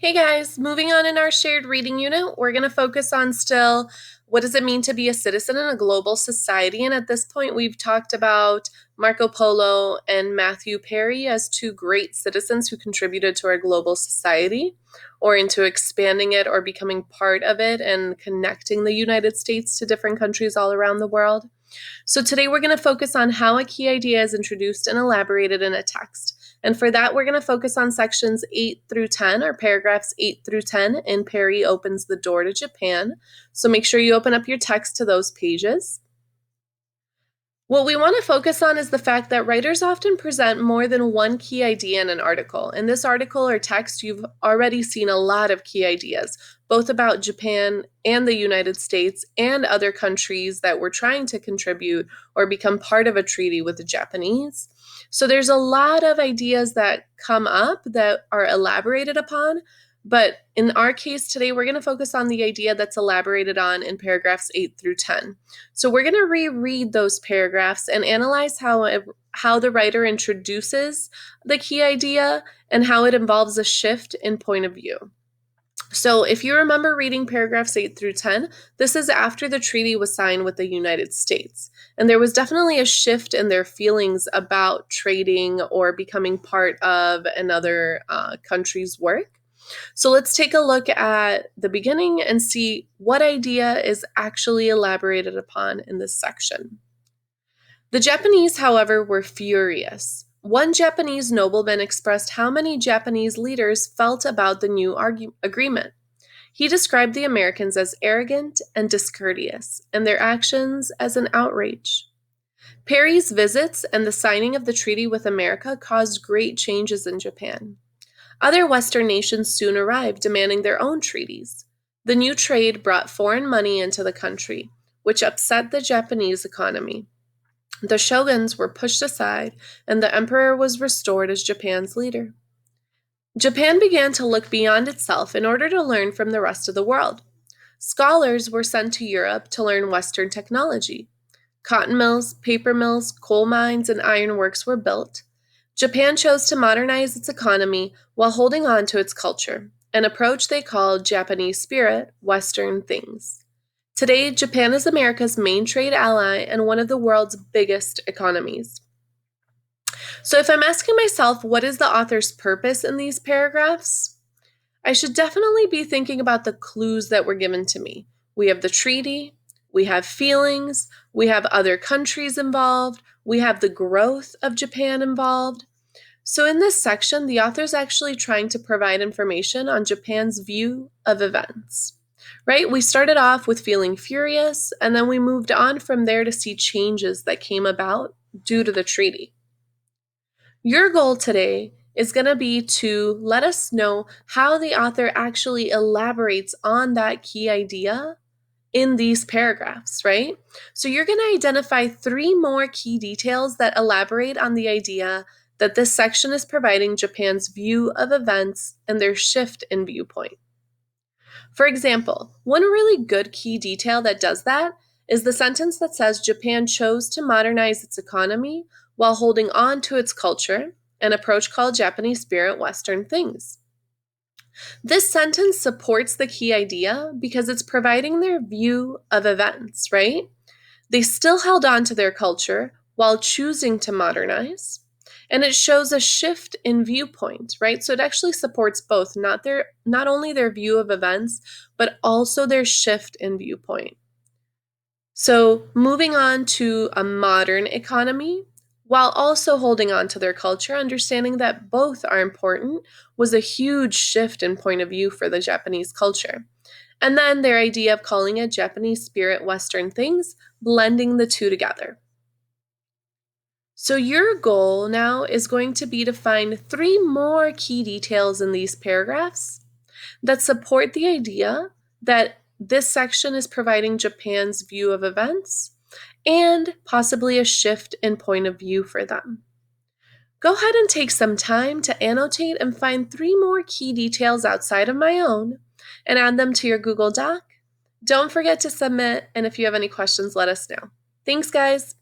Hey guys, moving on in our shared reading unit, we're going to focus on still what does it mean to be a citizen in a global society. And at this point, we've talked about Marco Polo and Matthew Perry as two great citizens who contributed to our global society or into expanding it or becoming part of it and connecting the United States to different countries all around the world. So today we're going to focus on how a key idea is introduced and elaborated in a text. And for that, we're going to focus on sections 8 through 10, or paragraphs 8 through 10, in Perry Opens the Door to Japan. So make sure you open up your text to those pages. What we want to focus on is the fact that writers often present more than one key idea in an article. In this article or text, you've already seen a lot of key ideas, both about Japan and the United States and other countries that were trying to contribute or become part of a treaty with the Japanese. So there's a lot of ideas that come up that are elaborated upon, but in our case today, we're going to focus on the idea that's elaborated on in paragraphs 8 through 10. So we're going to reread those paragraphs and analyze how the writer introduces the key idea and how it involves a shift in point of view. So if you remember reading paragraphs 8 through 10, this is after the treaty was signed with the United States. And there was definitely a shift in their feelings about trading or becoming part of another country's work. So let's take a look at the beginning and see what idea is actually elaborated upon in this section. The Japanese, however, were furious. One Japanese nobleman expressed how many Japanese leaders felt about the new agreement. He described the Americans as arrogant and discourteous, and their actions as an outrage. Perry's visits and the signing of the treaty with America caused great changes in Japan. Other Western nations soon arrived, demanding their own treaties. The new trade brought foreign money into the country, which upset the Japanese economy. The shoguns were pushed aside, and the emperor was restored as Japan's leader. Japan began to look beyond itself in order to learn from the rest of the world. Scholars were sent to Europe to learn Western technology. Cotton mills, paper mills, coal mines, and ironworks were built. Japan chose to modernize its economy while holding on to its culture, an approach they called Japanese spirit, Western things. Today, Japan is America's main trade ally and one of the world's biggest economies. So if I'm asking myself, what is the author's purpose in these paragraphs? I should definitely be thinking about the clues that were given to me. We have the treaty, we have feelings, we have other countries involved, we have the growth of Japan involved. So in this section, the author's actually trying to provide information on Japan's view of events, right? We started off with feeling furious, and then we moved on from there to see changes that came about due to the treaty. Your goal today is going to be to let us know how the author actually elaborates on that key idea in these paragraphs, right? So you're going to identify 3 more key details that elaborate on the idea that this section is providing Japan's view of events and their shift in viewpoint. For example, one really good key detail that does that is the sentence that says Japan chose to modernize its economy while holding on to its culture, an approach called Japanese spirit, Western things. This sentence supports the key idea because it's providing their view of events, right? They still held on to their culture while choosing to modernize, and it shows a shift in viewpoint, right? So it actually supports both, not only their view of events, but also their shift in viewpoint. So moving on to a modern economy, while also holding on to their culture, understanding that both are important, was a huge shift in point of view for the Japanese culture. And then their idea of calling it Japanese spirit, Western things, blending the two together. So your goal now is going to be to find 3 more key details in these paragraphs that support the idea that this section is providing Japan's view of events and possibly a shift in point of view for them. Go ahead and take some time to annotate and find 3 more key details outside of my own and add them to your Google Doc. Don't forget to submit, and if you have any questions, let us know. Thanks, guys.